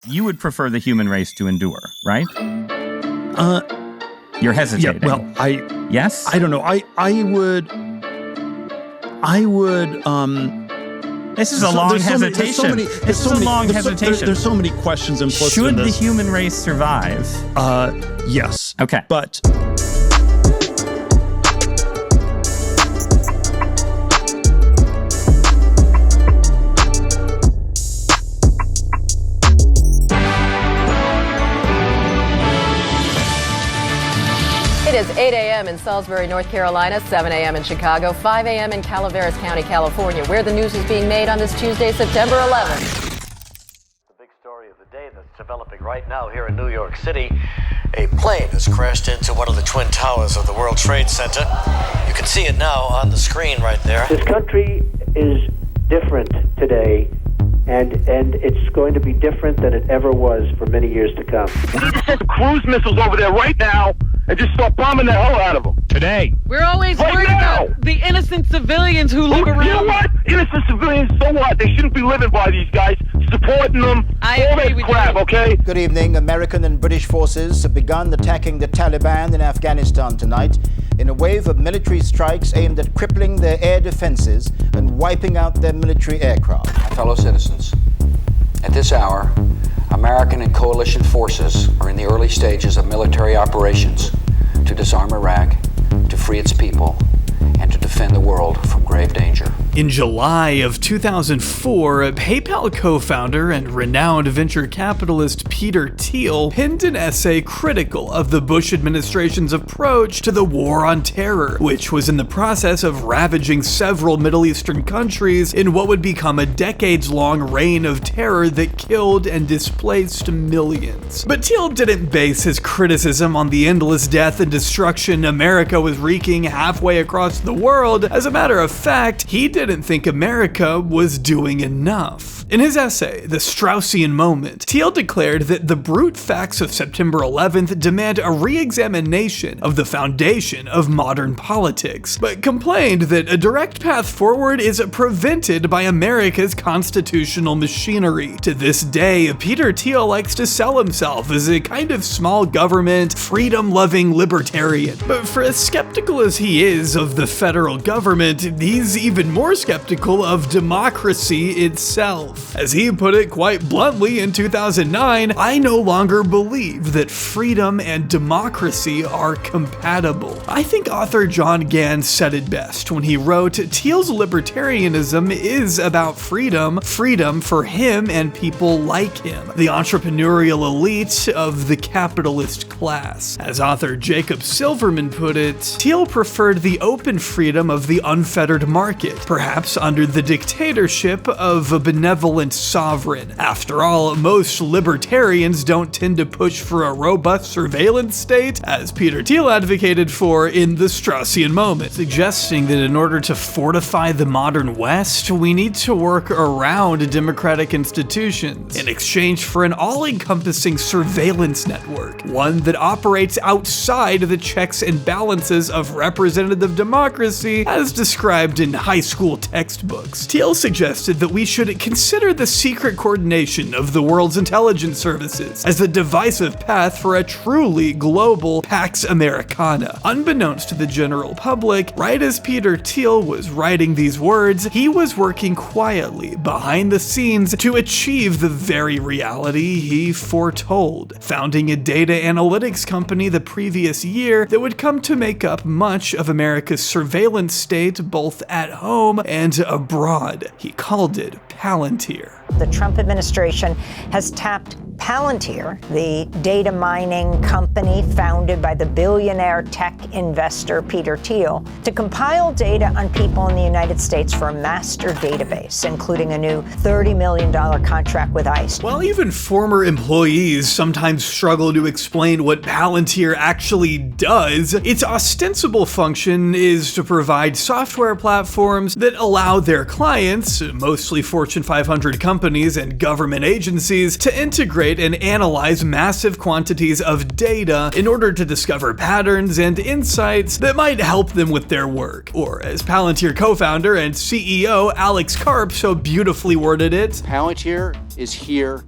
You would prefer the human race to endure, right? You're hesitating. Yeah, well, Yes? I don't know. I would. This is a long hesitation. This is a long hesitation. There's so many questions implicit Should in this. the human race survive? Yes. Okay. But It is 8 a.m. in Salisbury, North Carolina, 7 a.m. in Chicago, 5 a.m. in Calaveras County, California, where the news is being made on this Tuesday, September 11th. The big story of the day that's developing right now here in New York City. A plane has crashed into one of the twin towers of the World Trade Center. You can see it now on the screen right there. This country is different today, and it's going to be different than it ever was for many years to come. We need to send cruise missiles over there right now and just start bombing the hell out of them. Today. We're always Right worried now. about the innocent civilians who live around. You know what? Innocent civilians, so what? They shouldn't be living by these guys, supporting them, I all agree that with crap, you. okay? Good evening. American and British forces have begun attacking the Taliban in Afghanistan tonight in a wave of military strikes aimed at crippling their air defenses and wiping out their military aircraft. My fellow citizens, at this hour, American and coalition forces are in the early stages of military operations to disarm Iraq, to free its people, and to defend the world from grave danger. In July of 2004, PayPal co-founder and renowned venture capitalist Peter Thiel penned an essay critical of the Bush administration's approach to the war on terror, which was in the process of ravaging several Middle Eastern countries in what would become a decades-long reign of terror that killed and displaced millions. But Thiel didn't base his criticism on the endless death and destruction America was wreaking halfway across the world. As a matter of fact, he didn't think America was doing enough. In his essay, The Straussian Moment, Thiel declared that the brute facts of September 11th demand a re-examination of the foundation of modern politics, but complained that a direct path forward is prevented by America's constitutional machinery. To this day, Peter Thiel likes to sell himself as a kind of small government, freedom-loving libertarian. But for as skeptical as he is of the federal government, he's even more skeptical of democracy itself. As he put it quite bluntly in 2009, I no longer believe that freedom and democracy are compatible. I think author John Gans said it best when he wrote, Thiel's libertarianism is about freedom for him and people like him, the entrepreneurial elite of the capitalist class. As author Jacob Silverman put it, Thiel preferred the open freedom of the unfettered market, perhaps under the dictatorship of a benevolent sovereign. After all, most libertarians don't tend to push for a robust surveillance state, as Peter Thiel advocated for in The Straussian Moment, suggesting that in order to fortify the modern West, we need to work around democratic institutions in exchange for an all-encompassing surveillance network, one that operates outside the checks and balances of representative democracy as described in high school textbooks. Thiel suggested that we should consider the secret coordination of the world's intelligence services as the divisive path for a truly global Pax Americana. Unbeknownst to the general public, right as Peter Thiel was writing these words, he was working quietly behind the scenes to achieve the very reality he foretold, founding a data analytics company the previous year that would come to make up much of America's surveillance state both at home and abroad. He called it Palantir. The Trump administration has tapped Palantir, the data mining company founded by the billionaire tech investor Peter Thiel, to compile data on people in the United States for a master database, including a new $30 million contract with ICE. While even former employees sometimes struggle to explain what Palantir actually does, its ostensible function is to provide software platforms that allow their clients, mostly Fortune 500 companies and government agencies, to integrate and analyze massive quantities of data in order to discover patterns and insights that might help them with their work. Or as Palantir co-founder and CEO Alex Karp so beautifully worded it, Palantir is here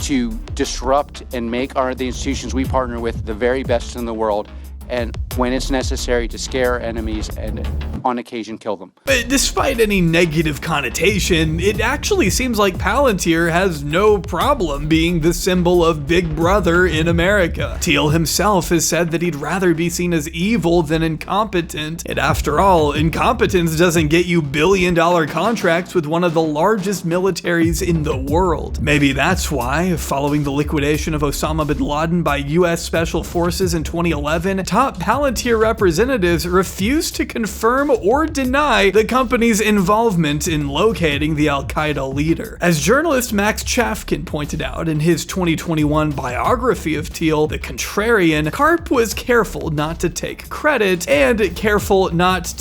to disrupt and make the institutions we partner with the very best in the world, and when it's necessary, to scare enemies and on occasion kill them. But despite any negative connotation, it actually seems like Palantir has no problem being the symbol of Big Brother in America. Thiel himself has said that he'd rather be seen as evil than incompetent, and after all, incompetence doesn't get you billion-dollar contracts with one of the largest militaries in the world. Maybe that's why, following the liquidation of Osama bin Laden by US Special Forces in 2011, top Palantir representatives refused to confirm or deny the company's involvement in locating the Al-Qaeda leader. As journalist Max Chafkin pointed out in his 2021 biography of Thiel, The Contrarian, Karp was careful not to take credit and careful not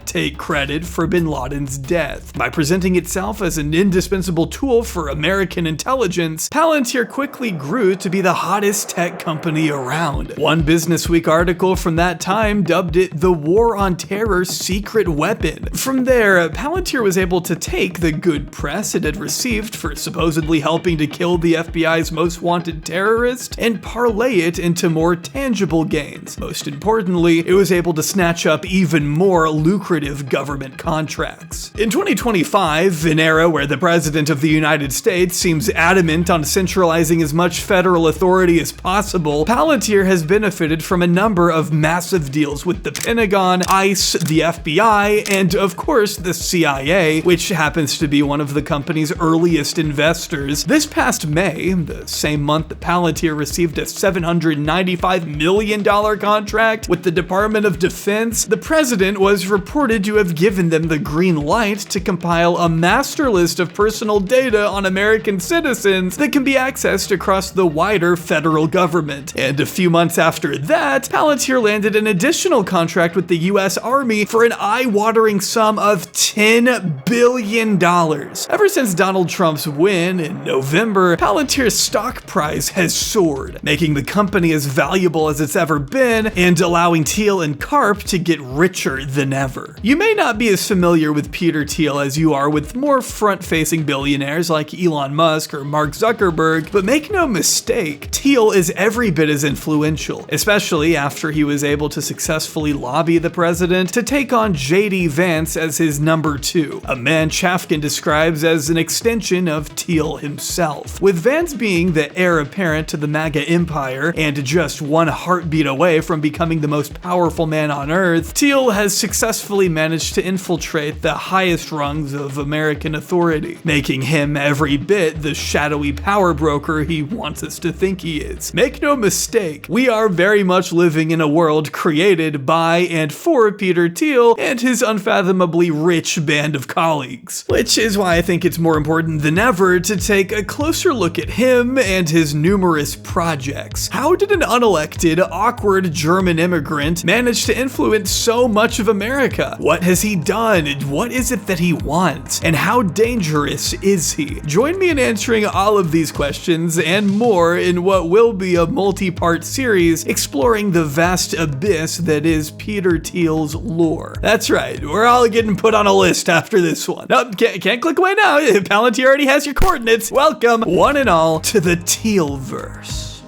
take credit for bin Laden's death. By presenting itself as an indispensable tool for American intelligence, Palantir quickly grew to be the hottest tech company around. One Business Week article from that time dubbed it the War on Terror's secret weapon. From there, Palantir was able to take the good press it had received for supposedly helping to kill the FBI's most wanted terrorist and parlay it into more tangible gains. Most importantly, it was able to snatch up even more lucrative government contracts. In 2025, an era where the President of the United States seems adamant on centralizing as much federal authority as possible, Palantir has benefited from a number of massive deals with the Pentagon, ICE, the FBI, and of course the CIA, which happens to be one of the company's earliest investors. This past May, the same month that Palantir received a $795 million contract with the Department of Defense, the president was reported to have given them the green light to compile a master list of personal data on American citizens that can be accessed across the wider federal government. And a few months after that, Palantir landed an additional contract with the US Army for an eye-watering sum of $10 billion. Ever since Donald Trump's win in November, Palantir's stock price has soared, making the company as valuable as it's ever been and allowing Thiel and Karp to get richer than ever. You may not be as familiar with Peter Thiel as you are with more front-facing billionaires like Elon Musk or Mark Zuckerberg, but make no mistake, Thiel is every bit as influential, especially after he was able to successfully lobby the president to take on J.D. Vance as his number 2, a man Chafkin describes as an extension of Thiel himself. With Vance being the heir apparent to the MAGA empire and just one heartbeat away from becoming the most powerful man on earth, Thiel has successfully managed to infiltrate the highest rungs of American authority, making him every bit the shadowy power broker he wants us to think he is. Make no mistake, we are very much living in a world created by and for Peter Thiel and his unfathomably rich band of colleagues. Which is why I think it's more important than ever to take a closer look at him and his numerous projects. How did an unelected, awkward German immigrant manage to influence so much of America? What has he done? What is it that he wants? And how dangerous is he? Join me in answering all of these questions and more in what will be a multi-part series exploring the vast abyss that is Peter Thiel's lore. That's right, we're all getting put on a list after this one. Nope, can't click away now. Palantir already has your coordinates. Welcome, one and all, to the Thielverse.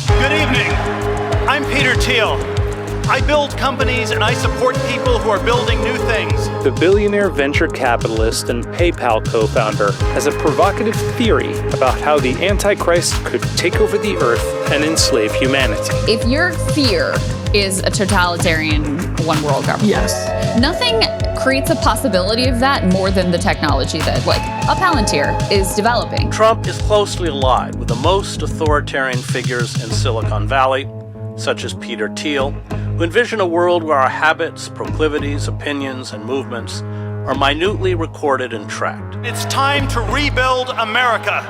Good evening. I'm Peter Thiel. I build companies and I support people who are building new things. The billionaire venture capitalist and PayPal co-founder has a provocative theory about how the Antichrist could take over the earth and enslave humanity. If your fear is a totalitarian one-world government, yes, nothing creates a possibility of that more than the technology that, like, a Palantir is developing. Trump is closely allied with the most authoritarian figures in Silicon Valley, such as Peter Thiel, who envision a world where our habits, proclivities, opinions, and movements are minutely recorded and tracked. It's time to rebuild America.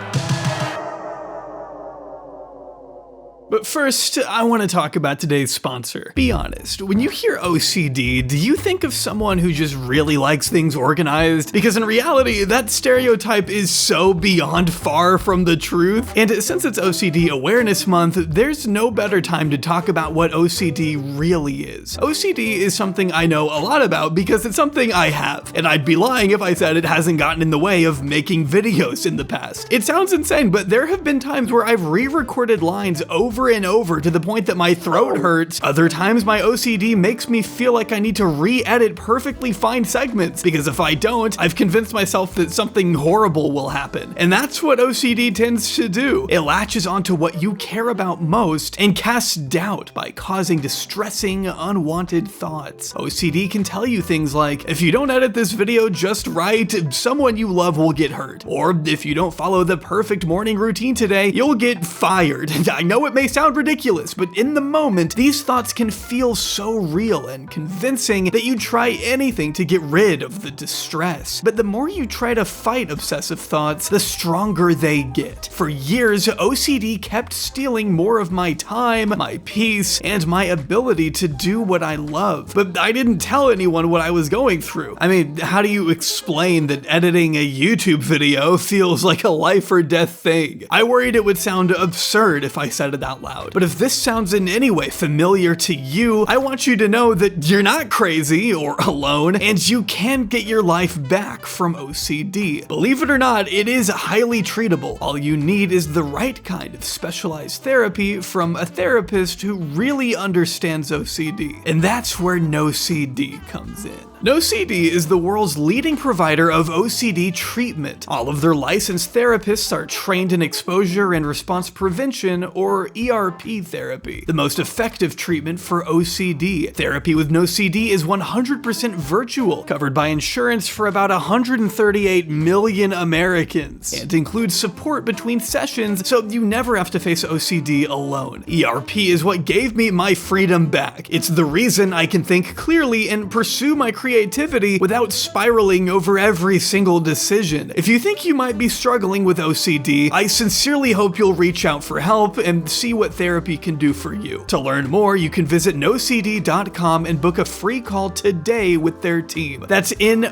But first, I want to talk about today's sponsor. Be honest, when you hear OCD, do you think of someone who just really likes things organized? Because in reality, that stereotype is so beyond far from the truth. And since it's OCD Awareness Month, there's no better time to talk about what OCD really is. OCD is something I know a lot about because it's something I have, and I'd be lying if I said it hasn't gotten in the way of making videos in the past. It sounds insane, but there have been times where I've re-recorded lines over and over to the point that my throat hurts. Other times my OCD makes me feel like I need to re-edit perfectly fine segments, because if I don't, I've convinced myself that something horrible will happen. And that's what OCD tends to do. It latches onto what you care about most and casts doubt by causing distressing, unwanted thoughts. OCD can tell you things like, if you don't edit this video just right, someone you love will get hurt. Or if you don't follow the perfect morning routine today, you'll get fired. I know it may sound ridiculous, but in the moment, these thoughts can feel so real and convincing that you try anything to get rid of the distress. But the more you try to fight obsessive thoughts, the stronger they get. For years, OCD kept stealing more of my time, my peace, and my ability to do what I love. But I didn't tell anyone what I was going through. I mean, how do you explain that editing a YouTube video feels like a life or death thing? I worried it would sound absurd if I said it out loud. But if this sounds in any way familiar to you, I want you to know that you're not crazy or alone, and you can get your life back from OCD. Believe it or not, it is highly treatable. All you need is the right kind of specialized therapy from a therapist who really understands OCD. And that's where nocd comes in. nocd is the world's leading provider of OCD treatment. All of their licensed therapists are trained in exposure and response prevention, or ERP therapy, the most effective treatment for OCD. Therapy with nocd is 100% virtual, covered by insurance for about 138 million Americans, and includes support between sessions so you never have to face OCD alone. ERP is what gave me my freedom back. It's the reason I can think clearly and pursue my creativity without spiraling over every single decision. If you think you might be struggling with OCD, I sincerely hope you'll reach out for help and see what therapy can do for you. To learn more, you can visit nocd.com and book a free call today with their team. That's nocd.com.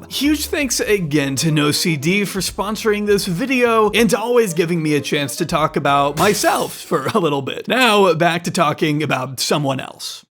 Huge thanks again to nocd for sponsoring this video and always giving me a chance to talk about myself for a little bit. Now, back to talking about someone else.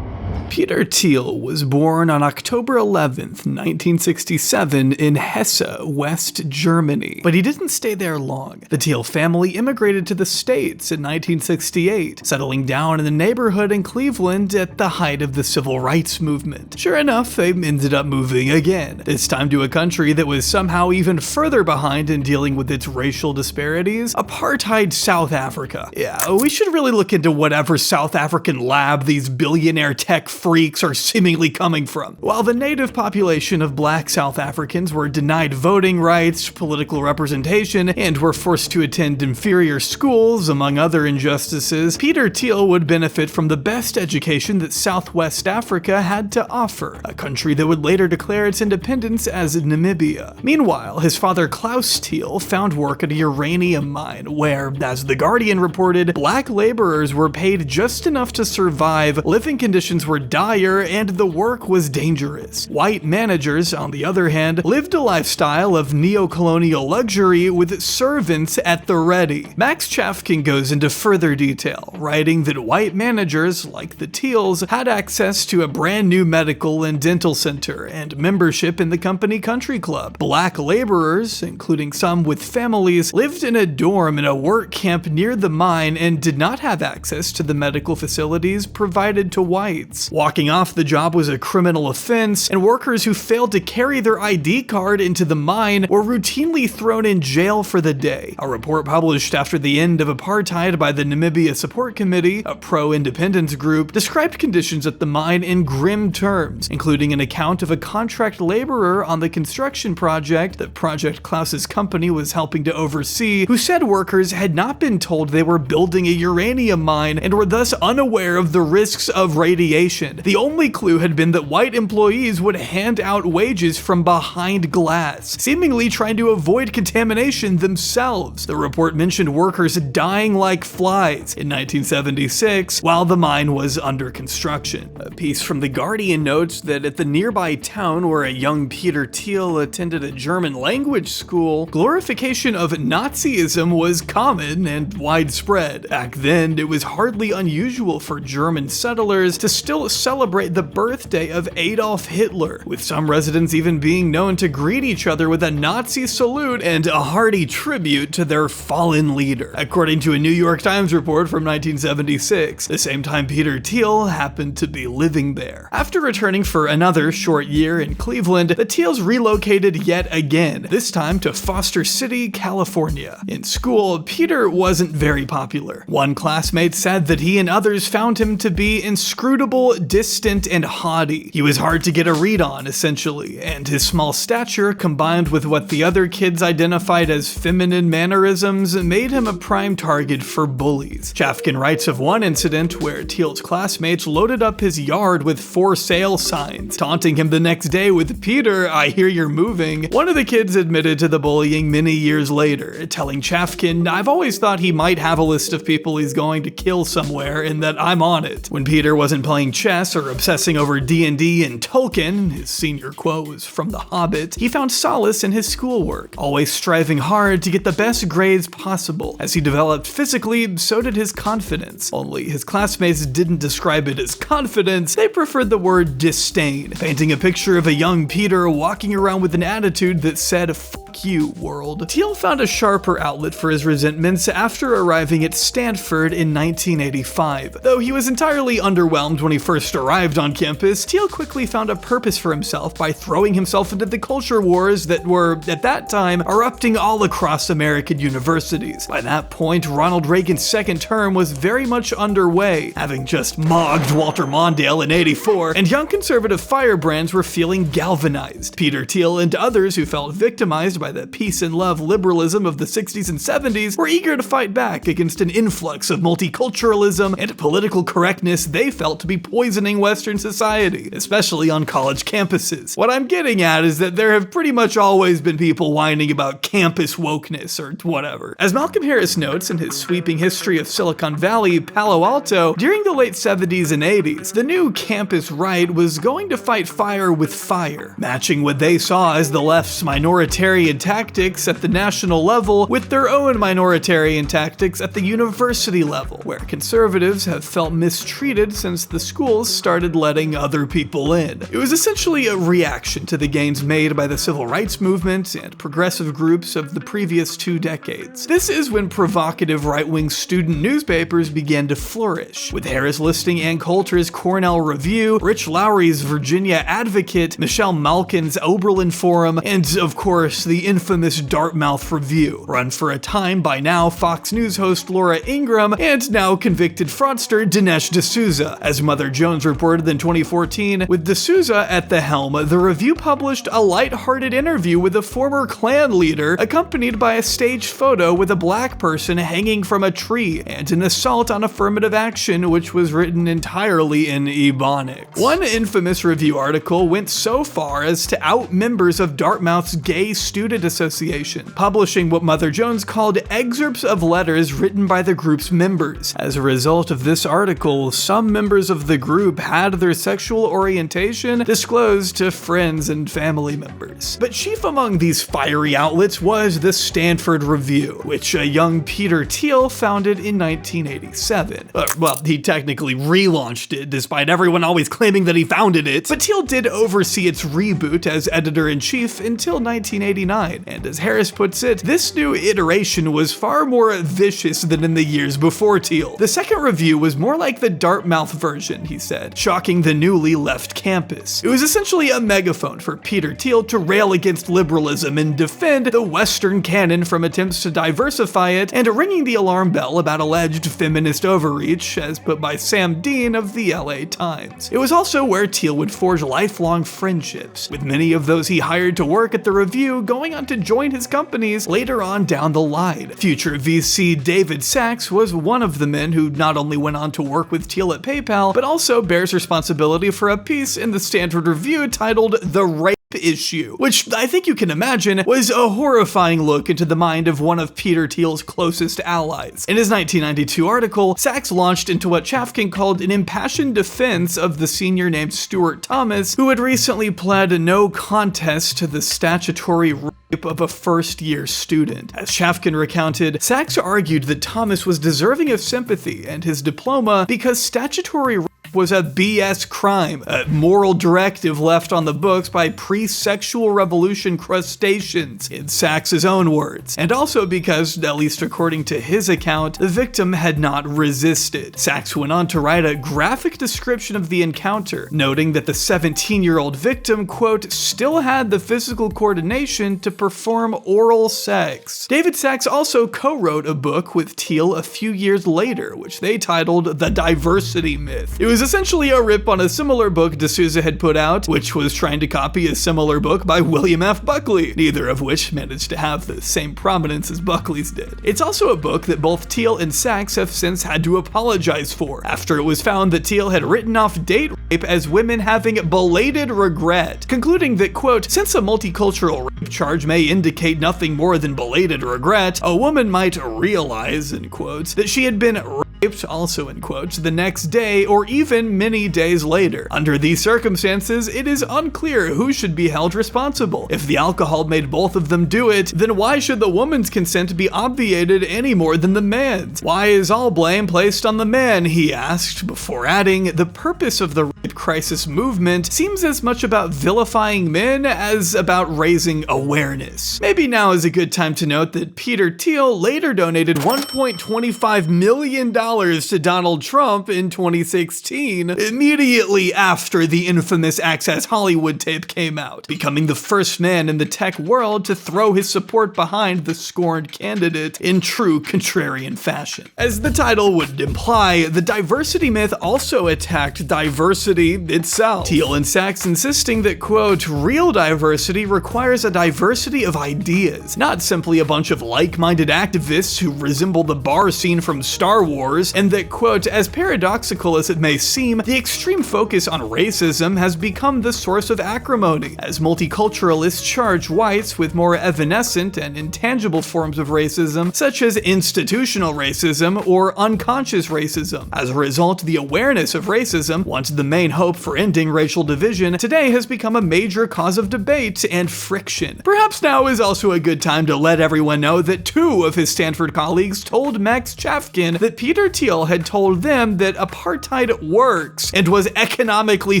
Peter Thiel was born on October 11th, 1967 in Hesse, West Germany, but he didn't stay there long. The Thiel family immigrated to the States in 1968, settling down in a neighborhood in Cleveland at the height of the civil rights movement. Sure enough, they ended up moving again, this time to a country that was somehow even further behind in dealing with its racial disparities: apartheid South Africa. Yeah, we should really look into whatever South African lab these billionaire tech freaks are seemingly coming from. While the native population of black South Africans were denied voting rights, political representation, and were forced to attend inferior schools, among other injustices, Peter Thiel would benefit from the best education that Southwest Africa had to offer, a country that would later declare its independence as Namibia. Meanwhile, his father Klaus Thiel found work at a uranium mine where, as The Guardian reported, black laborers were paid just enough to survive, living conditions were dire, and the work was dangerous. White managers, on the other hand, lived a lifestyle of neo-colonial luxury with servants at the ready. Max Chafkin goes into further detail, writing that white managers, like the Thiels, had access to a brand new medical and dental center and membership in the company country club. Black laborers, including some with families, lived in a dorm in a work camp near the mine and did not have access to the medical facilities provided to whites. Walking off the job was a criminal offense, and workers who failed to carry their ID card into the mine were routinely thrown in jail for the day. A report published after the end of apartheid by the Namibia Support Committee, a pro-independence group, described conditions at the mine in grim terms, including an account of a contract laborer on the construction project that Project Klaus's company was helping to oversee, who said workers had not been told they were building a uranium mine and were thus unaware of the risks of radiation. information. The only clue had been that white employees would hand out wages from behind glass, seemingly trying to avoid contamination themselves. The report mentioned workers dying like flies in 1976 while the mine was under construction. A piece from The Guardian notes that at the nearby town where a young Peter Thiel attended a German language school, glorification of Nazism was common and widespread. Back then, it was hardly unusual for German settlers to still celebrate the birthday of Adolf Hitler, with some residents even being known to greet each other with a Nazi salute and a hearty tribute to their fallen leader, according to a New York Times report from 1976, the same time Peter Thiel happened to be living there. After returning for another short year in Cleveland, the Thiels relocated yet again, this time to Foster City, California. In school, Peter wasn't very popular. One classmate said that he and others found him to be inscrutable, distant, and haughty. He was hard to get a read on, essentially, and his small stature, combined with what the other kids identified as feminine mannerisms, made him a prime target for bullies. Chafkin writes of one incident where Thiel's classmates loaded up his yard with for sale signs, taunting him the next day with, "Peter, I hear you're moving." One of the kids admitted to the bullying many years later, telling Chafkin, "I've always thought he might have a list of people he's going to kill somewhere and that I'm on it." When Peter wasn't playing chess or obsessing over D&D and Tolkien, his senior quote was from The Hobbit, he found solace in his schoolwork, always striving hard to get the best grades possible. As he developed physically, so did his confidence. Only his classmates didn't describe it as confidence, they preferred the word disdain, painting a picture of a young Peter walking around with an attitude that said, "Fuck you, world." Thiel found a sharper outlet for his resentments after arriving at Stanford in 1985. Though he was entirely underwhelmed when he first arrived on campus, Thiel quickly found a purpose for himself by throwing himself into the culture wars that were, at that time, erupting all across American universities. By that point, Ronald Reagan's second term was very much underway, having just mogged Walter Mondale in '84, and young conservative firebrands were feeling galvanized. Peter Thiel and others who felt victimized by the peace and love liberalism of the 60s and 70s were eager to fight back against an influx of multiculturalism and political correctness they felt to be poisoning Western society, especially on college campuses. What I'm getting at is that there have pretty much always been people whining about campus wokeness or whatever. As Malcolm Harris notes in his sweeping history of Silicon Valley, Palo Alto, during the late 70s and 80s, the new campus right was going to fight fire with fire, matching what they saw as the left's minoritarian tactics at the national level with their own minoritarian tactics at the university level, where conservatives have felt mistreated since the schools started letting other people in. It was essentially a reaction to the gains made by the civil rights movement and progressive groups of the previous 2 decades. This is when provocative right-wing student newspapers began to flourish, with Harris listing Ann Coulter's Cornell Review, Rich Lowry's Virginia Advocate, Michelle Malkin's Oberlin Forum, and of course the infamous Dartmouth Review, run for a time by now Fox News host Laura Ingraham and now convicted fraudster Dinesh D'Souza. As Mother Jones reported in 2014, with D'Souza at the helm, the Review published a light-hearted interview with a former Klan leader, accompanied by a staged photo with a black person hanging from a tree, and an assault on affirmative action which was written entirely in Ebonics. One infamous Review article went so far as to out members of Dartmouth's Gay Student Association, publishing what Mother Jones called excerpts of letters written by the group's members. As a result of this article, some members of the group had their sexual orientation disclosed to friends and family members. But chief among these fiery outlets was the Stanford Review, which a young Peter Thiel founded in 1987. Well, he technically relaunched it, despite everyone always claiming that he founded it, but Thiel did oversee its reboot as editor-in-chief until 1989, and as Harris puts it, this new iteration was far more vicious than in the years before Thiel. The second review was more like the Dartmouth version, he said, shocking the newly left campus. It was essentially a megaphone for Peter Thiel to rail against liberalism and defend the Western canon from attempts to diversify it, and ringing the alarm bell about alleged feminist overreach, as put by Sam Dean of the LA Times. It was also where Thiel would forge lifelong friendships, with many of those he hired to work at the Review going on to join his companies later on down the line. Future VC David Sachs was one of the men who not only went on to work with Thiel at PayPal, but also also bears responsibility for a piece in the Stanford Review titled The Rape Issue, which I think you can imagine was a horrifying look into the mind of one of Peter Thiel's closest allies. In his 1992 article, Sachs launched into what Chafkin called an impassioned defense of the senior named Stuart Thomas, who had recently pled no contest to the statutory rape of a first-year student. As Chafkin recounted, Sachs argued that Thomas was deserving of sympathy and his diploma because statutory rape was a BS crime, a moral directive left on the books by pre-sexual revolution crustaceans, in Sachs's own words, and also because, at least according to his account, the victim had not resisted. Sachs went on to write a graphic description of the encounter, noting that the 17-year-old victim, quote, still had the physical coordination to perform oral sex. David Sachs also co-wrote a book with Thiel a few years later, which they titled The Diversity Myth. It was essentially a rip on a similar book D'Souza had put out, which was trying to copy a similar book by William F. Buckley, neither of which managed to have the same prominence as Buckley's did. It's also a book that both Thiel and Sachs have since had to apologize for, after it was found that Thiel had written off date rape as women having belated regret, concluding that, quote, since a multicultural rape charge may indicate nothing more than belated regret, a woman might realize, in quotes, that she had been raped, also in quotes, the next day or even many days later. Under these circumstances, it is unclear who should be held responsible. If the alcohol made both of them do it, then why should the woman's consent be obviated any more than the man's? Why is all blame placed on the man, he asked, before adding, the purpose of the rape crisis movement seems as much about vilifying men as about raising awareness. Maybe now is a good time to note that Peter Thiel later donated $1.25 million to Donald Trump in 2016, immediately after the infamous Access Hollywood tape came out, becoming the first man in the tech world to throw his support behind the scorned candidate in true contrarian fashion. As the title would imply, the diversity myth also attacked diversity itself. Thiel and Sachs insisting that, quote, real diversity requires a diversity of ideas, not simply a bunch of like-minded activists who resemble the bar scene from Star Wars, and that, quote, as paradoxical as it may seem, the extreme focus on racism has become the source of acrimony, as multiculturalists charge whites with more evanescent and intangible forms of racism, such as institutional racism or unconscious racism. As a result, the awareness of racism, once the main hope for ending racial division, today has become a major cause of debate and friction. Perhaps now is also a good time to let everyone know that two of his Stanford colleagues told Max Chafkin that Peter Thiel had told them that apartheid works and was economically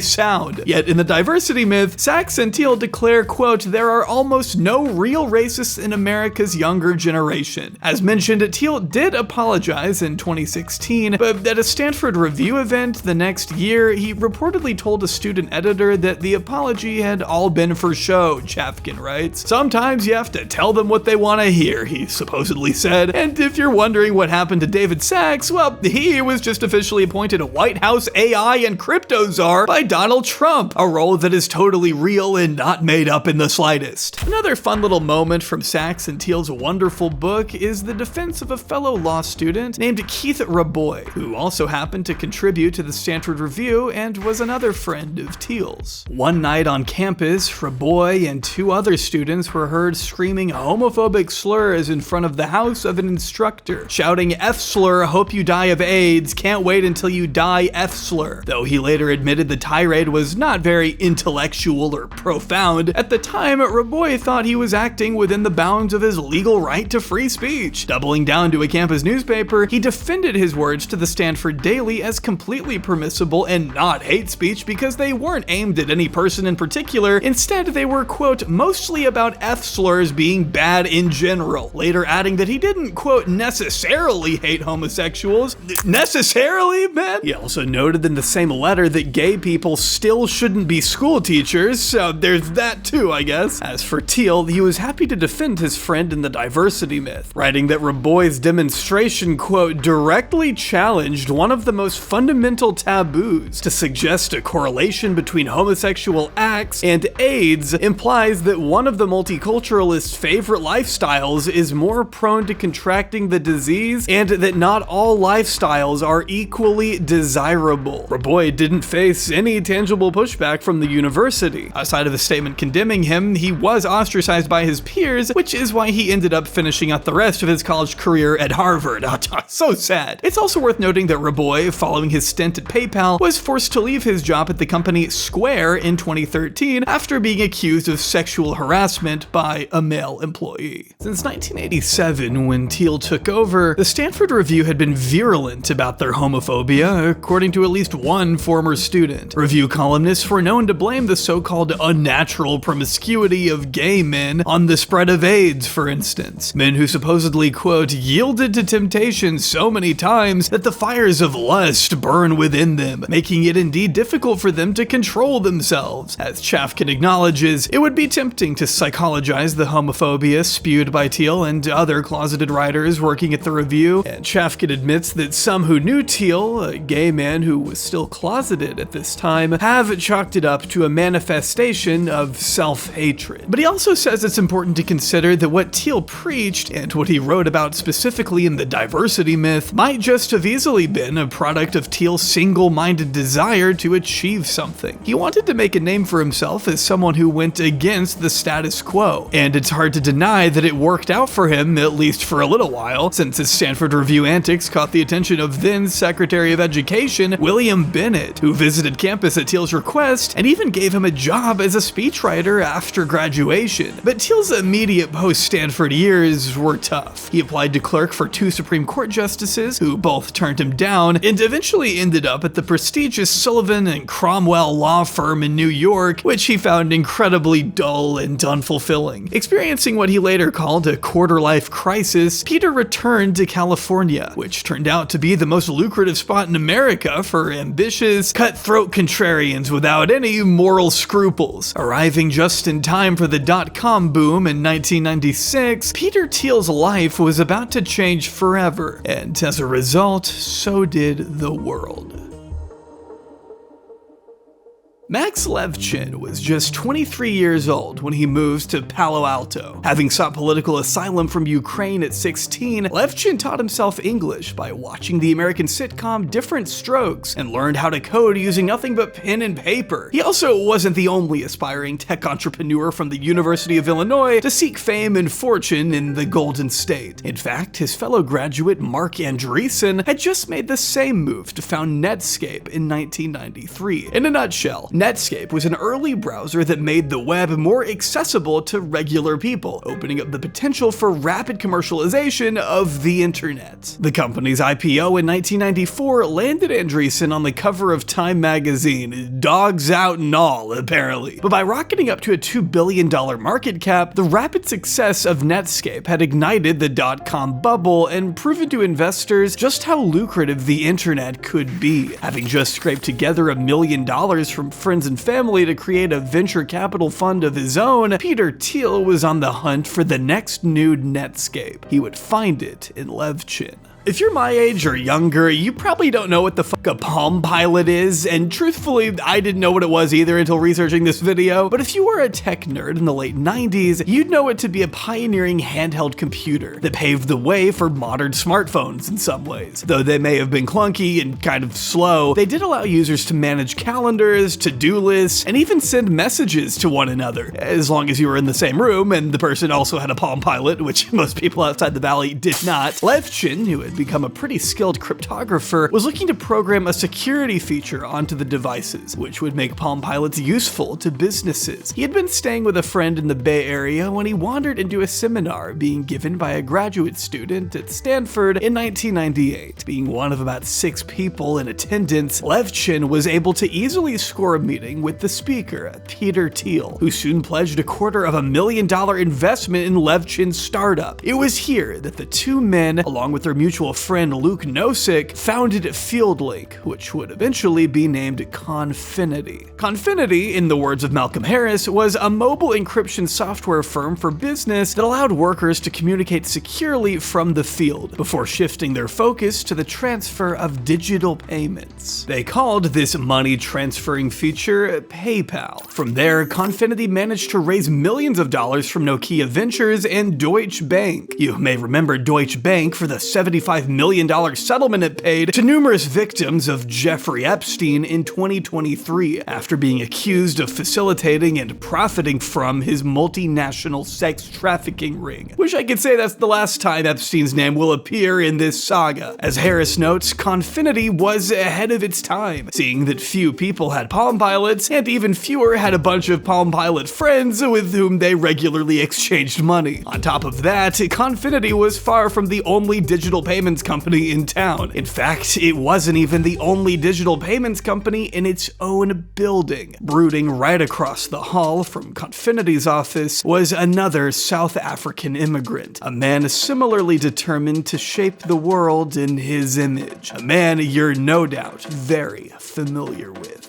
sound. Yet in the diversity myth, Sachs and Thiel declare, quote, there are almost no real racists in America's younger generation. As mentioned, Thiel did apologize in 2016, but at a Stanford Review event the next year, he reportedly told a student editor that the apology had all been for show, Chafkin writes. Sometimes you have to tell them what they want to hear, he supposedly said. And if you're wondering what happened to David Sachs, well, he was just officially appointed a White House AI and crypto czar by Donald Trump, a role that is totally real and not made up in the slightest. Another fun little moment from Sachs and Thiel's wonderful book is the defense of a fellow law student named Keith Raboy, who also happened to contribute to the Stanford Review and was another friend of Thiel's. One night on campus, Raboy and two other students were heard screaming homophobic slurs in front of the house of an instructor, shouting F-slur, hope you die of AIDS, can't wait until you die F-slur. Though he later admitted the tirade was not very intellectual or profound, at the time Raboy thought he was acting within the bounds of his legal right to free speech. Doubling down to a campus newspaper, he defended his words to the Stanford Daily as completely permissible and not hate speech because they weren't aimed at any person in particular. Instead, they were, quote, mostly about F-slurs being bad in general, later adding that he didn't, quote, necessarily hate homosexuals. Necessarily, man? He also noted in the same letter that gay people still shouldn't be school teachers, so there's that too, I guess. As for Thiel, he was happy to defend his friend in the diversity myth, writing that Raboy's demonstration, quote, directly challenged one of the most fundamental taboos. To suggest a correlation between homosexual acts and AIDS implies that one of the multiculturalist's favorite lifestyles is more prone to contracting the disease, and that not all lifestyles are equally desirable. Raboy didn't face any tangible pushback from the university. Outside of a statement condemning him, he was ostracized by his peers, which is why he ended up finishing out the rest of his college career at Harvard. So sad. It's also worth noting that Raboy, following his stint at PayPal, was forced to leave his job at the company Square in 2013 after being accused of sexual harassment by a male employee. Since 1987, when Thiel took over, the Stanford Review had been virulent about their homophobia, according to at least one former student. Review columnists were known to blame the so-called unnatural promiscuity of gay men on the spread of AIDS, for instance. Men who supposedly, quote, yielded to temptation so many times that the fires of lust burn within them, making it indeed difficult for them to control themselves. As Chafkin acknowledges, it would be tempting to psychologize the homophobia spewed by Thiel and other closeted writers working at the Review, and Chafkin admits that some who knew Thiel, a gay man who was still closeted at this time, have chalked it up to a manifestation of self-hatred. But he also says it's important to consider that what Thiel preached, and what he wrote about specifically in the diversity myth, might just have easily been a product of Thiel's single-minded desire to achieve something. He wanted to make a name for himself as someone who went against the status quo, and it's hard to deny that it worked out for him, at least for a little while, since his Stanford Review antics caught the attention of then Secretary of Education William Bennett, who visited campus at Thiel's request and even gave him a job as a speechwriter after graduation. But Thiel's immediate post-Stanford years were tough. He applied to clerk for 2 Supreme Court justices, who both turned him down, and eventually ended up at the prestigious Sullivan and Cromwell law firm in New York, which he found incredibly dull and unfulfilling. Experiencing what he later called a quarter-life crisis, Peter returned to California, which turned out to be the most lucrative spot in America for ambitious, cutthroat contrarians without any moral scruples. Arriving just in time for the dot-com boom in 1996, Peter Thiel's life was about to change forever, and as a result, so did the world. Max Levchin was just 23 years old when he moved to Palo Alto. Having sought political asylum from Ukraine at 16, Levchin taught himself English by watching the American sitcom Different Strokes and learned how to code using nothing but pen and paper. He also wasn't the only aspiring tech entrepreneur from the University of Illinois to seek fame and fortune in the Golden State. In fact, his fellow graduate Mark Andreessen had just made the same move to found Netscape in 1993. In a nutshell, Netscape was an early browser that made the web more accessible to regular people, opening up the potential for rapid commercialization of the internet. The company's IPO in 1994 landed Andreessen on the cover of Time magazine, dogs out and all, apparently. But by rocketing up to a $2 billion market cap, the rapid success of Netscape had ignited the dot-com bubble and proven to investors just how lucrative the internet could be. Having just scraped together $1 million from friends and family to create a venture capital fund of his own, Peter Thiel was on the hunt for the next new Netscape. He would find it in Levchin. If you're my age or younger, you probably don't know what the fuck a Palm Pilot is, and truthfully, I didn't know what it was either until researching this video, but if you were a tech nerd in the late 90s, you'd know it to be a pioneering handheld computer that paved the way for modern smartphones in some ways. Though they may have been clunky and kind of slow, they did allow users to manage calendars, to-do lists, and even send messages to one another, as long as you were in the same room and the person also had a Palm Pilot, which most people outside the valley did not. Levchin, who had become a pretty skilled cryptographer, was looking to program a security feature onto the devices, which would make Palm Pilots useful to businesses. He had been staying with a friend in the Bay Area when he wandered into a seminar being given by a graduate student at Stanford in 1998. Being one of about 6 people in attendance, Levchin was able to easily score a meeting with the speaker, Peter Thiel, who soon pledged $250,000 investment in Levchin's startup. It was here that the two men, along with their mutual friend Luke Nosek, founded FieldLink, which would eventually be named Confinity. Confinity, in the words of Malcolm Harris, was a mobile encryption software firm for business that allowed workers to communicate securely from the field, before shifting their focus to the transfer of digital payments. They called this money transferring feature PayPal. From there, Confinity managed to raise millions of dollars from Nokia Ventures and Deutsche Bank. You may remember Deutsche Bank for the $75 $25 million settlement it paid to numerous victims of Jeffrey Epstein in 2023 after being accused of facilitating and profiting from his multinational sex trafficking ring. Wish I could say that's the last time Epstein's name will appear in this saga. As Harris notes, Confinity was ahead of its time, seeing that few people had Palm Pilots and even fewer had a bunch of Palm Pilot friends with whom they regularly exchanged money. On top of that, Confinity was far from the only digital payments company in town. In fact, it wasn't even the only digital payments company in its own building. Brooding right across the hall from Confinity's office was another South African immigrant, a man similarly determined to shape the world in his image, a man you're no doubt very familiar with.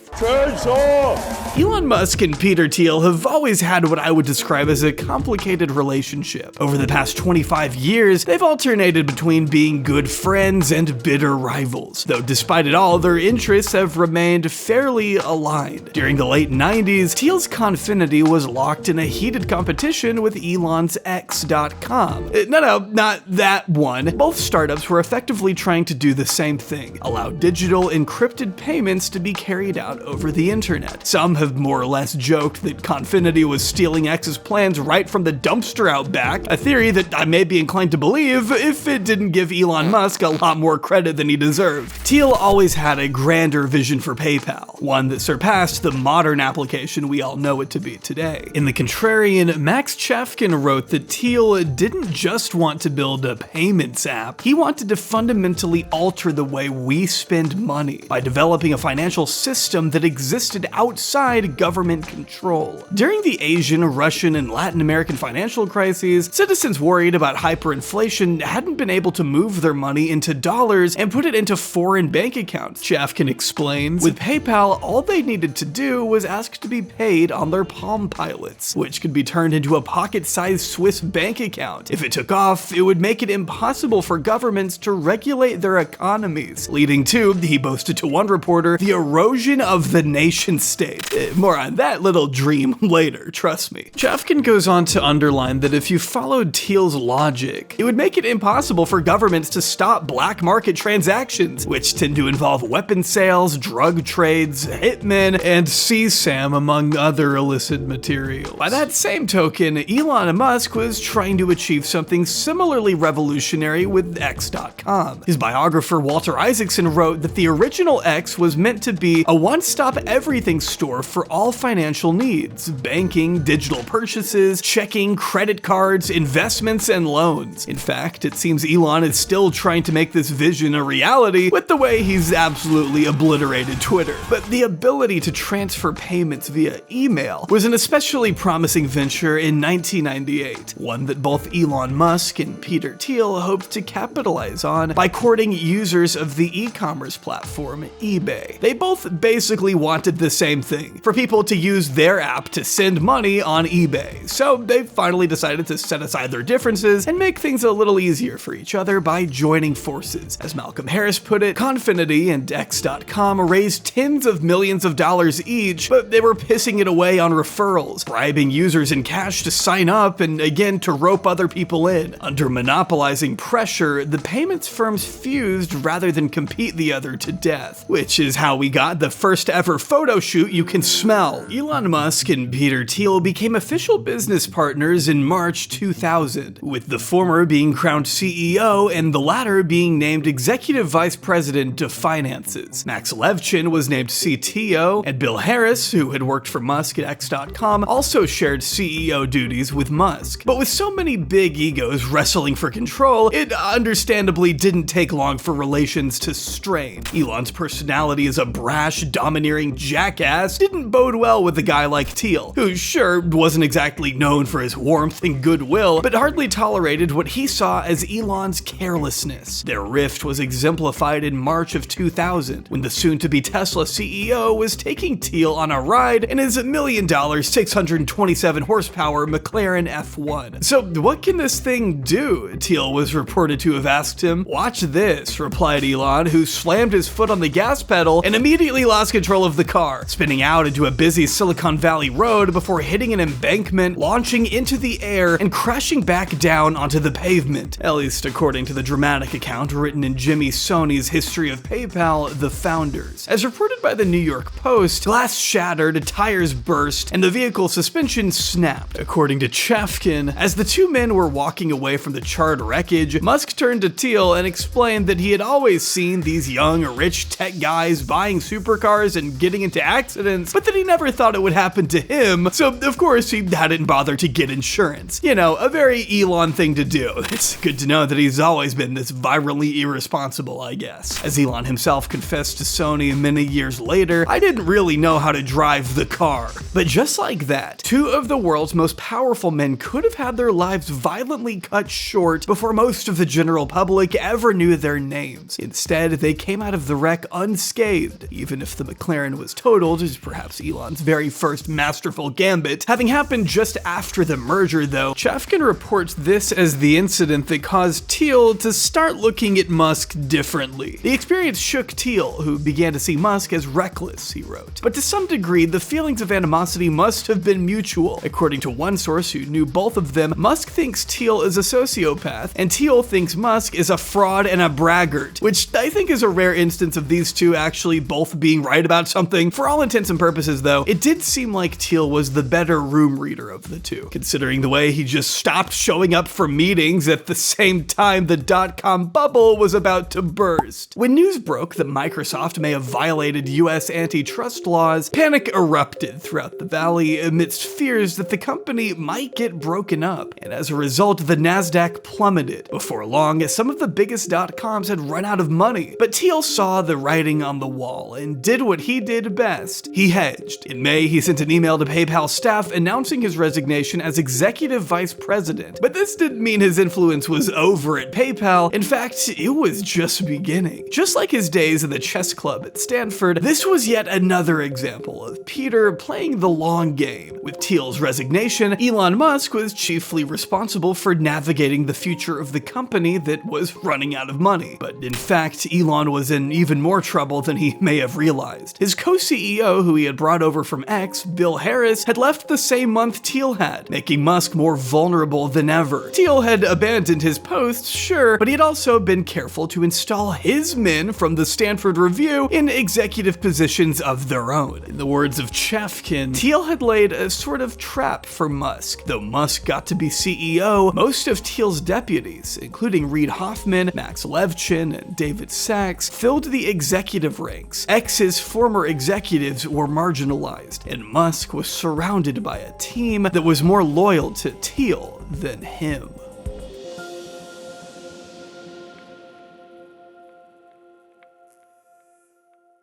Elon Musk and Peter Thiel have always had what I would describe as a complicated relationship. Over the past 25 years, they've alternated between being good friends and bitter rivals, though despite it all, their interests have remained fairly aligned. During the late 90s, Thiel's Confinity was locked in a heated competition with Elon's X.com. No, not that one. Both startups were effectively trying to do the same thing, allow digital encrypted payments to be carried out over the internet. Some have more or less joked that Confinity was stealing X's plans right from the dumpster out back, a theory that I may be inclined to believe if it didn't give Elon Musk a lot more credit than he deserved. Thiel always had a grander vision for PayPal, one that surpassed the modern application we all know it to be today. In The Contrarian, Max Chafkin wrote that Thiel didn't just want to build a payments app, he wanted to fundamentally alter the way we spend money by developing a financial system that existed outside government control. During the Asian, Russian, and Latin American financial crises, citizens worried about hyperinflation hadn't been able to move their money into dollars and put it into foreign bank accounts. Chafkin explains, with PayPal, all they needed to do was ask to be paid on their Palm Pilots, which could be turned into a pocket-sized Swiss bank account. If it took off, it would make it impossible for governments to regulate their economies, leading to, he boasted to one reporter, the erosion of the nation state. More on that little dream later, trust me. Chafkin goes on to underline that if you followed Thiel's logic, it would make it impossible for governments to stop black market transactions, which tend to involve weapon sales, drug trades, hitmen, and CSAM, among other illicit materials. By that same token, Elon Musk was trying to achieve something similarly revolutionary with X.com. His biographer Walter Isaacson wrote that the original X was meant to be a one-stop everything store for all financial needs: banking, digital purchases, checking, credit cards, investments, and loans. In fact, it seems Elon is still trying to make this vision a reality with the way he's absolutely obliterated Twitter. But the ability to transfer payments via email was an especially promising venture in 1998, one that both Elon Musk and Peter Thiel hoped to capitalize on by courting users of the e-commerce platform eBay. They both basically wanted the same thing, for people to use their app to send money on eBay. So they finally decided to set aside their differences and make things a little easier for each other by joining forces. As Malcolm Harris put it, Confinity and X.com raised tens of millions of dollars each, but they were pissing it away on referrals, bribing users in cash to sign up and again to rope other people in. Under monopolizing pressure, the payments firms fused rather than compete the other to death, which is how we got the first ever photo shoot you can smell. Elon Musk and Peter Thiel became official business partners in March 2000, with the former being crowned CEO and the latter being named Executive Vice President of Finances. Max Levchin was named CTO, and Bill Harris, who had worked for Musk at X.com, also shared CEO duties with Musk. But with so many big egos wrestling for control, it understandably didn't take long for relations to strain. Elon's personality as a brash, domineering jackass didn't bode well with a guy like Thiel, who sure wasn't exactly known for his warmth and goodwill, but hardly tolerated what he saw as Elon's carelessness. Their rift was exemplified in March of 2000, when the soon-to-be Tesla CEO was taking Thiel on a ride in his $1 million, 627 horsepower McLaren F1. So what can this thing do? Thiel was reported to have asked him. Watch this, replied Elon, who slammed his foot on the gas pedal and immediately lost control control of the car, spinning out into a busy Silicon Valley road before hitting an embankment, launching into the air, and crashing back down onto the pavement, at least according to the dramatic account written in Jimmy Soni's History of PayPal, The Founders. As reported by the New York Post, glass shattered, tires burst, and the vehicle's suspension snapped. According to Chefkin, as the two men were walking away from the charred wreckage, Musk turned to Thiel and explained that he had always seen these young, rich tech guys buying supercars and getting into accidents, but that he never thought it would happen to him, so of course he hadn't bothered to get insurance. You know, a very Elon thing to do. It's good to know that he's always been this virally irresponsible, I guess. As Elon himself confessed to Sony many years later, I didn't really know how to drive the car. But just like that, two of the world's most powerful men could have had their lives violently cut short before most of the general public ever knew their names. Instead, they came out of the wreck unscathed, even if the McLaren was totaled, as perhaps Elon's very first masterful gambit. Having happened just after the merger, though, Chefkin reports this as the incident that caused Thiel to start looking at Musk differently. The experience shook Thiel, who began to see Musk as reckless, he wrote. But to some degree, the feelings of animosity must have been mutual. According to one source who knew both of them, Musk thinks Thiel is a sociopath, and Thiel thinks Musk is a fraud and a braggart, which I think is a rare instance of these two actually both being right about something. For all intents and purposes, though, it did seem like Thiel was the better room reader of the two, considering the way he just stopped showing up for meetings at the same time the dot-com bubble was about to burst. When news broke that Microsoft may have violated US antitrust laws, panic erupted throughout the valley amidst fears that the company might get broken up, and as a result, the NASDAQ plummeted. Before long, some of the biggest dot-coms had run out of money, but Thiel saw the writing on the wall and did what he did best. He hedged. In May, he sent an email to PayPal staff announcing his resignation as executive vice president, but this didn't mean his influence was over at PayPal. In fact, it was just beginning. Just like his days in the chess club at Stanford, this was yet another example of Peter playing the long game. With Thiel's resignation, Elon Musk was chiefly responsible for navigating the future of the company that was running out of money. But in fact, Elon was in even more trouble than he may have realized. His co-CEO, who he had brought over from X, Bill Harris, had left the same month Thiel had, making Musk more vulnerable than ever. Thiel had abandoned his post, sure, but he had also been careful to install his men from the Stanford Review in executive positions of their own. In the words of Chefkin, Thiel had laid a sort of trap for Musk. Though Musk got to be CEO, most of Thiel's deputies, including Reid Hoffman, Max Levchin, and David Sachs, filled the executive ranks. X's former executives were marginalized, and Musk was surrounded by a team that was more loyal to Thiel than him.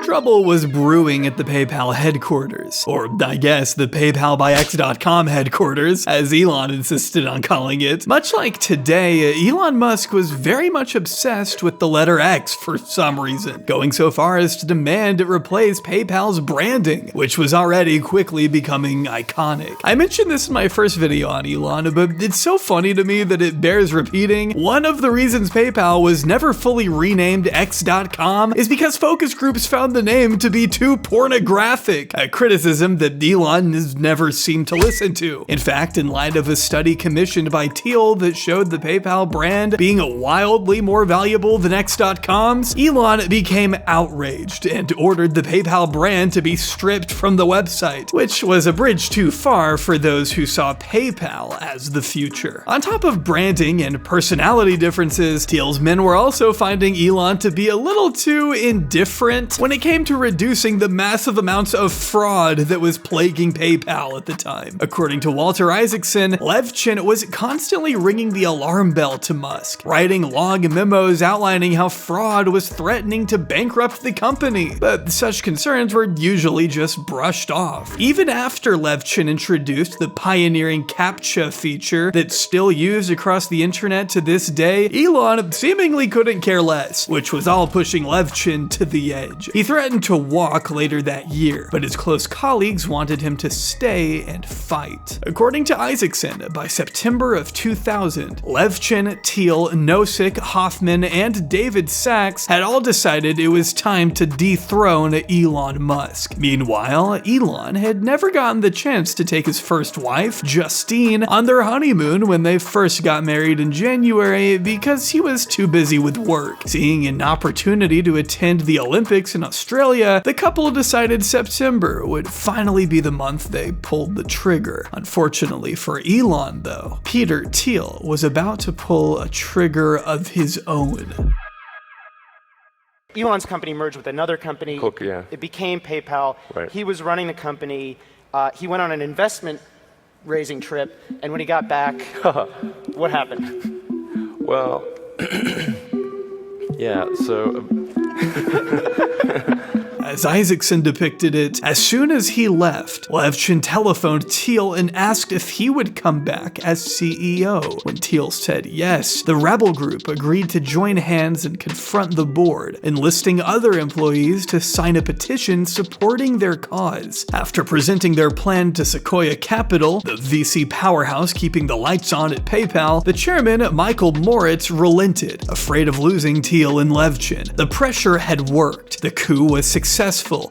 Trouble was brewing at the PayPal headquarters, or I guess the PayPalByX.com headquarters, as Elon insisted on calling it. Much like today, Elon Musk was very much obsessed with the letter X for some reason, going so far as to demand it replace PayPal's branding, which was already quickly becoming iconic. I mentioned this in my first video on Elon, but it's so funny to me that it bears repeating. One of the reasons PayPal was never fully renamed X.com is because focus groups found the name to be too pornographic, a criticism that Elon has never seemed to listen to. In fact, in light of a study commissioned by Thiel that showed the PayPal brand being wildly more valuable than X.com's, Elon became outraged and ordered the PayPal brand to be stripped from the website, which was a bridge too far for those who saw PayPal as the future. On top of branding and personality differences, Thiel's men were also finding Elon to be a little too indifferent when it came to reducing the massive amounts of fraud that was plaguing PayPal at the time. According to Walter Isaacson, Levchin was constantly ringing the alarm bell to Musk, writing long memos outlining how fraud was threatening to bankrupt the company. But such concerns were usually just brushed off. Even after Levchin introduced the pioneering CAPTCHA feature that's still used across the internet to this day, Elon seemingly couldn't care less, which was all pushing Levchin to the edge. He threatened threatened to walk later that year, but his close colleagues wanted him to stay and fight. According to Isaacson, by September of 2000, Levchin, Thiel, Nozick, Hoffman, and David Sachs had all decided it was time to dethrone Elon Musk. Meanwhile, Elon had never gotten the chance to take his first wife, Justine, on their honeymoon when they first got married in January because he was too busy with work. Seeing an opportunity to attend the Olympics in Australia, the couple decided September would finally be the month they pulled the trigger. Unfortunately for Elon, though, Peter Thiel was about to pull a trigger of his own. Elon's company merged with another company. Cook, yeah. It became PayPal. Right. He was running the company. He went on an investment raising trip, and when he got back, what happened? Well, yeah, so... As Isaacson depicted it, as soon as he left, Levchin telephoned Thiel and asked if he would come back as CEO. When Thiel said yes, the rebel group agreed to join hands and confront the board, enlisting other employees to sign a petition supporting their cause. After presenting their plan to Sequoia Capital, the VC powerhouse keeping the lights on at PayPal, the chairman, Michael Moritz, relented, afraid of losing Thiel and Levchin. The pressure had worked. The coup was successful,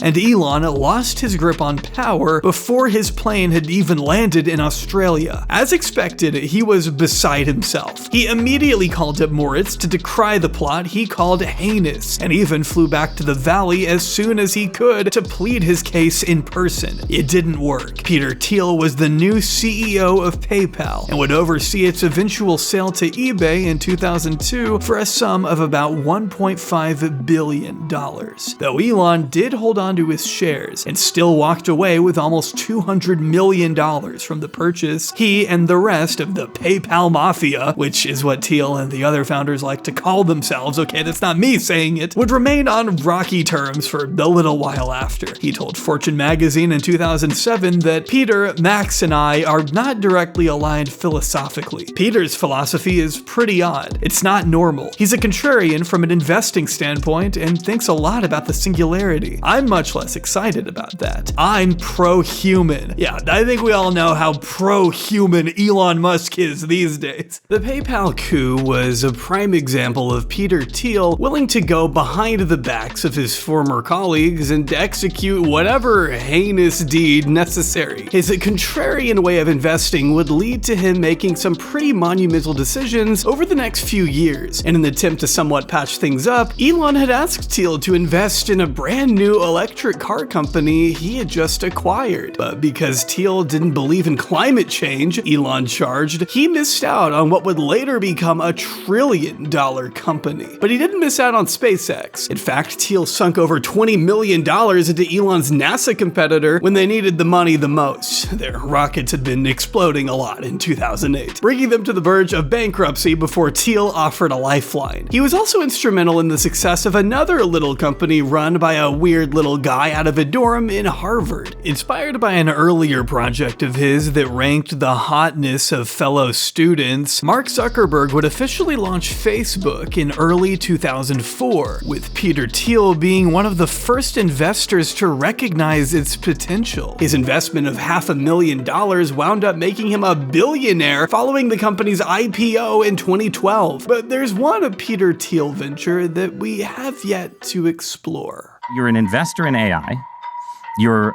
and Elon lost his grip on power before his plane had even landed in Australia. As expected, he was beside himself. He immediately called up Moritz to decry the plot he called heinous, and even flew back to the Valley as soon as he could to plead his case in person. It didn't work. Peter Thiel was the new CEO of PayPal and would oversee its eventual sale to eBay in 2002 for a sum of about $1.5 billion. Though Elon did hold on to his shares and still walked away with almost $200 million from the purchase, he and the rest of the PayPal Mafia, which is what Thiel and the other founders like to call themselves, okay, that's not me saying it, would remain on rocky terms for a little while after. He told Fortune magazine in 2007 that Peter, Max, and I are not directly aligned philosophically. Peter's philosophy is pretty odd. It's not normal. He's a contrarian from an investing standpoint and thinks a lot about the singularity. I'm much less excited about that. I'm pro-human. Yeah, I think we all know how pro-human Elon Musk is these days. The PayPal coup was a prime example of Peter Thiel willing to go behind the backs of his former colleagues and execute whatever heinous deed necessary. His contrarian way of investing would lead to him making some pretty monumental decisions over the next few years. In an attempt to somewhat patch things up, Elon had asked Thiel to invest in a brand new electric car company he had just acquired. But because Thiel didn't believe in climate change, Elon charged, he missed out on what would later become a $1 trillion company. But he didn't miss out on SpaceX. In fact, Thiel sunk over $20 million into Elon's NASA competitor when they needed the money the most. Their rockets had been exploding a lot in 2008, bringing them to the verge of bankruptcy before Thiel offered a lifeline. He was also instrumental in the success of another little company run by a weird little guy out of a dorm in Harvard. Inspired by an earlier project of his that ranked the hotness of fellow students, Mark Zuckerberg would officially launch Facebook in early 2004, with Peter Thiel being one of the first investors to recognize its potential. His investment of $500,000 wound up making him a billionaire following the company's IPO in 2012. But there's one Peter Thiel venture that we have yet to explore. You're an investor in AI. You're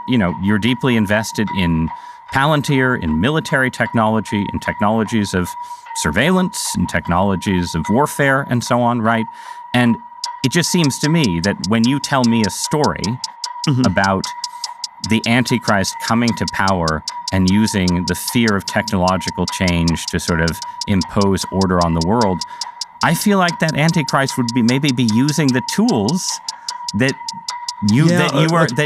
deeply invested in Palantir, in military technology, in technologies of surveillance, in technologies of warfare, and so on, right? And it just seems to me that when you tell me a story about the Antichrist coming to power and using the fear of technological change to sort of impose order on the world, I feel like that Antichrist would maybe be using the tools that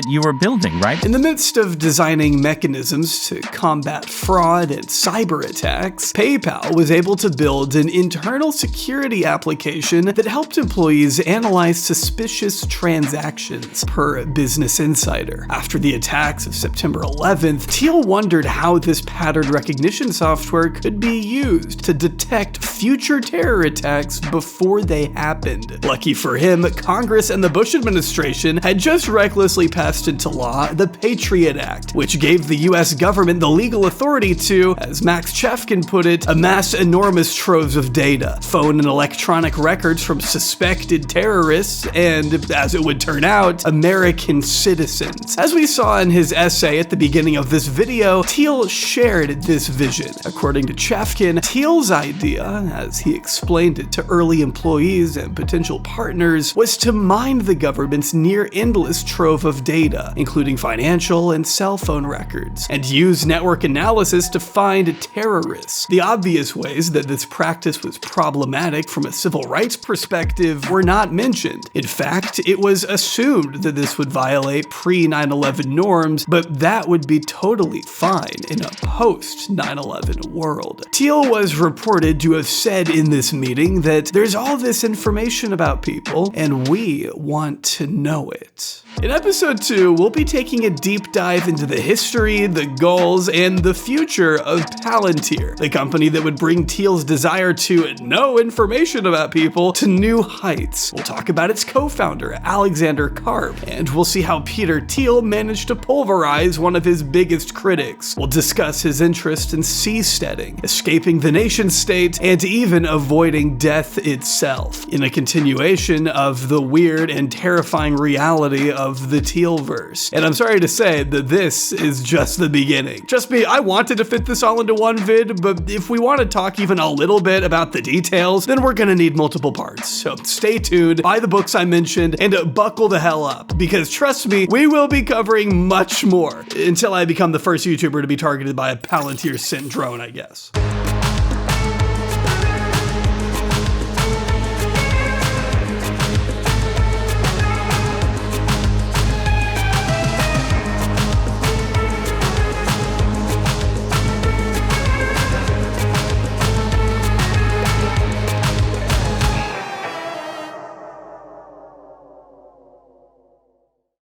you were building, right? In the midst of designing mechanisms to combat fraud and cyber attacks, PayPal was able to build an internal security application that helped employees analyze suspicious transactions, per Business Insider. After the attacks of September 11th, Thiel wondered how this pattern recognition software could be used to detect future terror attacks before they happened. Lucky for him, Congress and the Bush administration had just recklessly passed into law the Patriot Act, which gave the US government the legal authority to, as Max Chefkin put it, amass enormous troves of data, phone and electronic records from suspected terrorists, and, as it would turn out, American citizens. As we saw in his essay at the beginning of this video, Thiel shared this vision. According to Chefkin, Thiel's idea, as he explained it to early employees and potential partners, was to mine the government's near-endless trove of data, including financial and cell phone records, and use network analysis to find terrorists. The obvious ways that this practice was problematic from a civil rights perspective were not mentioned. In fact, it was assumed that this would violate pre-9/11 norms, but that would be totally fine in a post-9/11 world. Thiel was reported to have said in this meeting that there's all this information about people, and we want to know it. In episode 2, we'll be taking a deep dive into the history, the goals, and the future of Palantir, the company that would bring Thiel's desire to know information about people to new heights. We'll talk about its co-founder, Alexander Karp, and we'll see how Peter Thiel managed to pulverize one of his biggest critics. We'll discuss his interest in seasteading, escaping the nation state, and even avoiding death itself, in a continuation of the weird and terrifying reality of the Thielverse. And I'm sorry to say that this is just the beginning. Trust me, I wanted to fit this all into one vid, but if we want to talk even a little bit about the details, then we're gonna need multiple parts. So stay tuned, buy the books I mentioned, and buckle the hell up, because trust me, we will be covering much more until I become the first YouTuber to be targeted by a Palantir sent drone, I guess.